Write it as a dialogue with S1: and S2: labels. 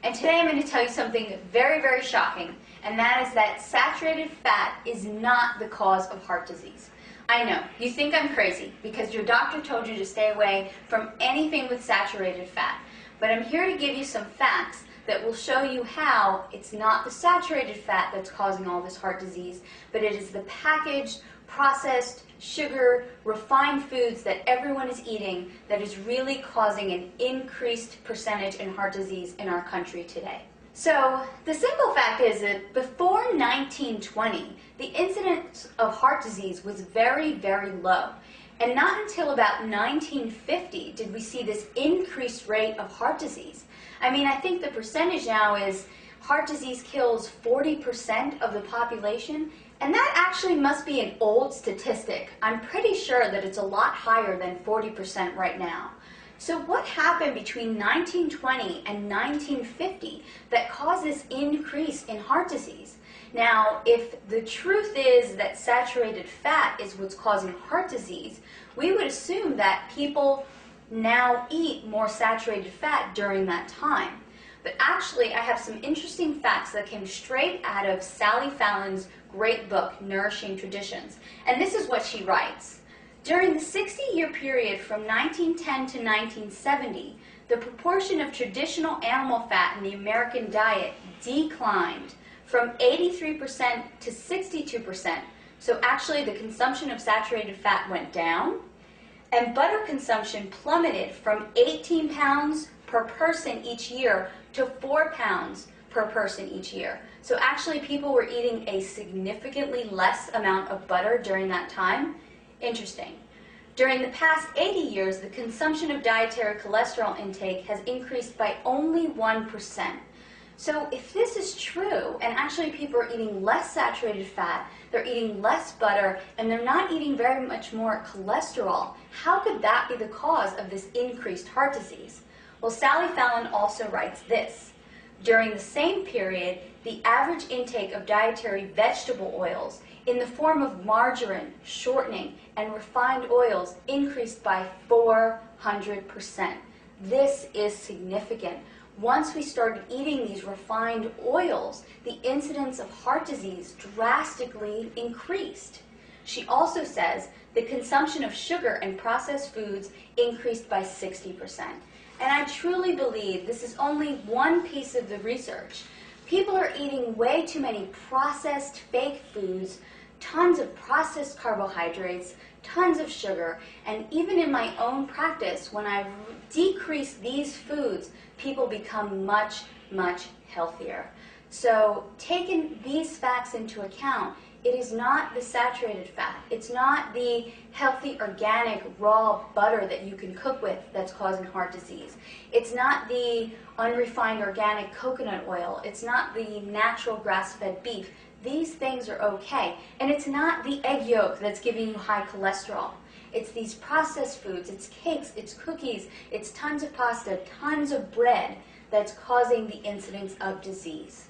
S1: And today I'm going to tell you something very, very shocking, and that is that saturated fat is not the cause of heart disease. I know, you think I'm crazy because your doctor told you to stay away from anything with saturated fat, but I'm here to give you some facts that will show you how it's not the saturated fat that's causing all this heart disease, but it is the packaged, processed, sugar, refined foods that everyone is eating that is really causing an increased percentage in heart disease in our country today. So the simple fact is that before 1920, the incidence of heart disease was very, very low. And not until about 1950 did we see this increased rate of heart disease. I mean, I think the percentage now is heart disease kills 40% of the population, and that actually must be an old statistic. I'm pretty sure that it's a lot higher than 40% right now. So what happened between 1920 and 1950 that caused this increase in heart disease? Now, if the truth is that saturated fat is what's causing heart disease, we would assume that people now eat more saturated fat during that time. But actually, I have some interesting facts that came straight out of Sally Fallon's great book, Nourishing Traditions. And this is what she writes. During the 60-year period from 1910 to 1970, the proportion of traditional animal fat in the American diet declined from 83% to 62%. So actually, the consumption of saturated fat went down, and butter consumption plummeted from 18 pounds per person each year to 4 pounds per person each year. So actually, people were eating a significantly less amount of butter during that time. Interesting. During the past 80 years, the consumption of dietary cholesterol intake has increased by only 1%. So if this is true, and actually people are eating less saturated fat, they're eating less butter, and they're not eating very much more cholesterol, how could that be the cause of this increased heart disease? Well, Sally Fallon also writes this. During the same period, the average intake of dietary vegetable oils in the form of margarine, shortening, and refined oils increased by 400%. This is significant. Once we started eating these refined oils, the incidence of heart disease drastically increased. She also says the consumption of sugar and processed foods increased by 60%. And I truly believe this is only one piece of the research. People are eating way too many processed fake foods, tons of processed carbohydrates, tons of sugar, and even in my own practice, when I decrease these foods, people become much, much healthier. So taking these facts into account, it is not the saturated fat. It's not the healthy, organic, raw butter that you can cook with that's causing heart disease. It's not the unrefined organic coconut oil. It's not the natural grass-fed beef. These things are okay. And it's not the egg yolk that's giving you high cholesterol. It's these processed foods, it's cakes, it's cookies, it's tons of pasta, tons of bread that's causing the incidence of disease.